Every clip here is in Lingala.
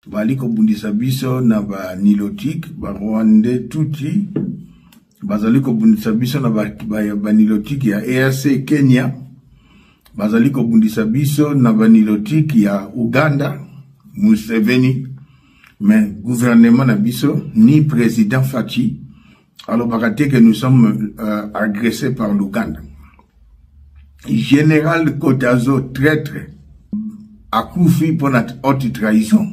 baliko bundisa biso na ba nilotique ba Rwandais tuti bazaliko bundisa biso na ba nilotique ya EAC Kenya bazaliko bundisa biso na ba nilotique ya Uganda Museveni mais gouvernement na biso ni président Fachi alors bakate que nous sommes agressés par l'Ouganda. Général Kotazo traître akufi pour notre haute trahison.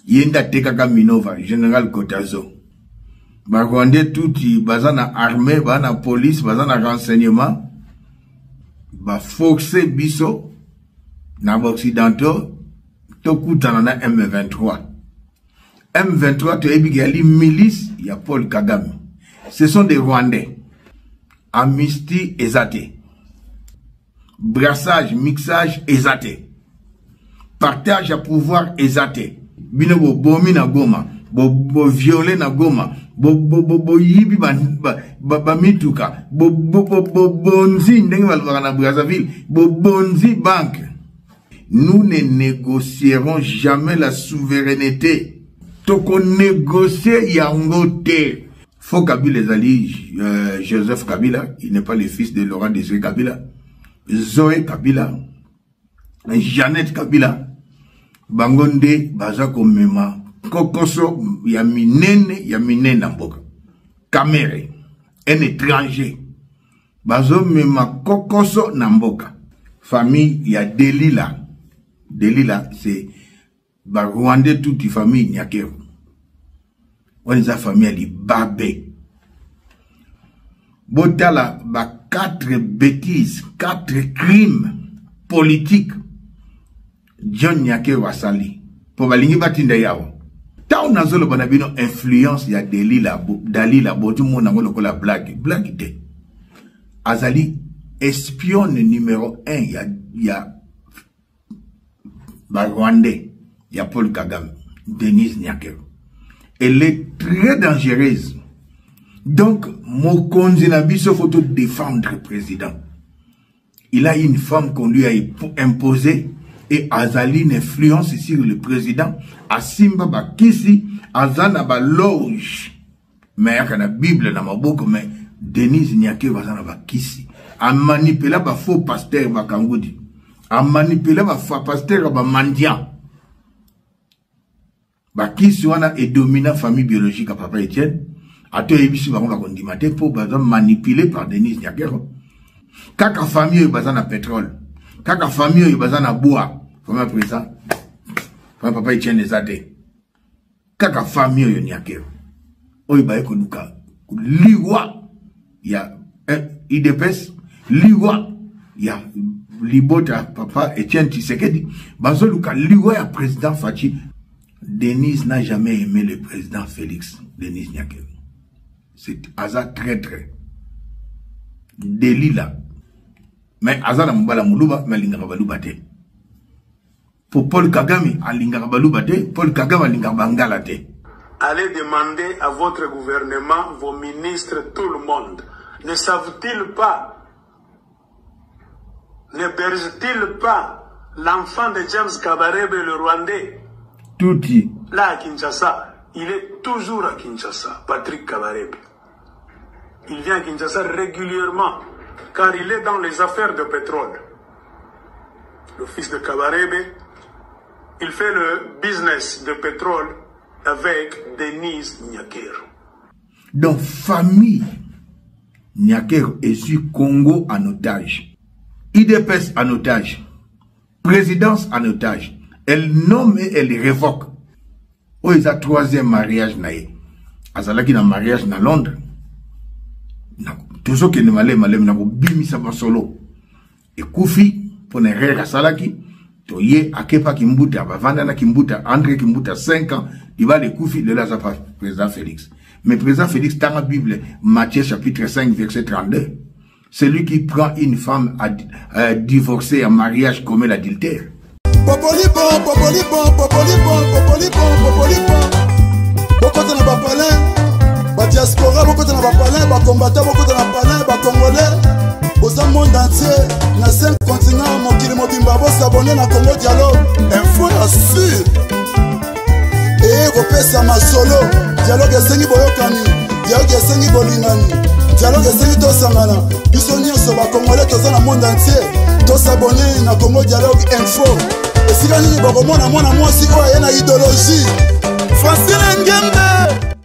Yenda tekaka minova Général Kotazo. Ba Rwandais touti bazana armée, bazana police, bazana renseignement, ba forcer biso na occidentaux tokutana na M23. M23 to ebigali milice ya Paul Kagame. Ce sont des Rwandais. Amnistie ezate. Brassage, mixage ezate. Partage à pouvoir ezate. Bino bo bomi na Goma, bo violé na Goma, bo yibi ba mituka, bo bonzi ndenge balbaka na Brazzaville, bo bonzi banque. Nous ne négocierons jamais la souveraineté. Toko négocier yangote. Faut Kabila ezali Joseph Kabila, il n'est pas le fils de Laurent Désiré Kabila. Zoé Kabila, Jeannette Kabila. Bangonde bazako mema kokoso ya minene mboka Kamere un étranger bazo mema kokoso na mboka famille ya Delila c'est ba Rwandais toute famille Nyakero on za famille li Babé botala ba 4 bêtises 4 crimes politiques John Nyake wasali pour balingi batinda yawo ta unazolo banabino influence ya Dalila botu mona ngolo kola blague de azali espionne numéro 1 ya ba Rwandais ya Paul Kagame Denise Nyake. Elle est très dangereuse. Donc Mokonzi na biso faut défendre le président. Il a une femme qu'on lui a imposée et azali une influence sur le président asimba bakisi azana ba loge mais kana bible na maboko mais Denise Nyake bazana bakisi a manipuler ba faux pasteur bakangudi a manipuler ba faux pasteur ba mandian bakisi wana et dominant famille biologique à papa Etienne ato ebisi ba ngaka kondimate pour bazana manipuler par Denise Nyake kaka famille bazana pétrole kaka famille bazana bois comme président papa Etienne ezate kaka famille yo Nyakero oyi ba ekoduka liwa ya IDPS liwa ya libota papa Etienne Tshisekedi bazoluka liwa ya président Fachi. Denise n'a jamais aimé le président Félix Denise Nyakero, c'est hasard traître Delila mais hasard mbala muluba mais linga baluba te. Pour Paul Kagame, Paul Kagame allez demander à votre gouvernement, vos ministres, tout le monde, ne savent-ils pas, ne bergent-ils pas l'enfant de James Kabarebe, le Rwandais? Touti. Là à Kinshasa, il est toujours à Kinshasa, Patrick Kabarebe. Il vient à Kinshasa régulièrement, car il est dans les affaires de pétrole. Le fils de Kabarebe, il fait le business de pétrole avec Denise Nyakero. Donc, famille Nyakero est sur Congo en otage. IDPS en otage. Présidence en otage. Elle nomme et elle révoque. Oh, il y a 3e mariage naïe. Azalaki na mariage na Londres. Toujours que ne malé na bimi sa solo. Et Koufi pour ne rire salaki. Toye akepa Kimbuta, Bavanda Kimbuta, André Kimbuta, 5 ans, il va les Koufi de la président Félix. Mais président Félix, dans la Bible, Matthieu chapitre 5, verset 32, celui qui prend une femme à divorcer en mariage commet l'adultère. Diaspora, beaucoup de la combattants, beaucoup de la Congolais, au monde entier, dans 5 continents, mon kilo mobimba, s'abonner à Congo Dialogue, info là sûr. kopesa masolo. Dialogue esengi boyokani, dialogue esengi bolingani, dialogue esengi tosangana. Biso nyonso bakongole toza na monde entier, tosabone na Congo Dialogue Info. Esika nini bokomona mwana mwasi oyo aye na idéologie Francine Ngembe.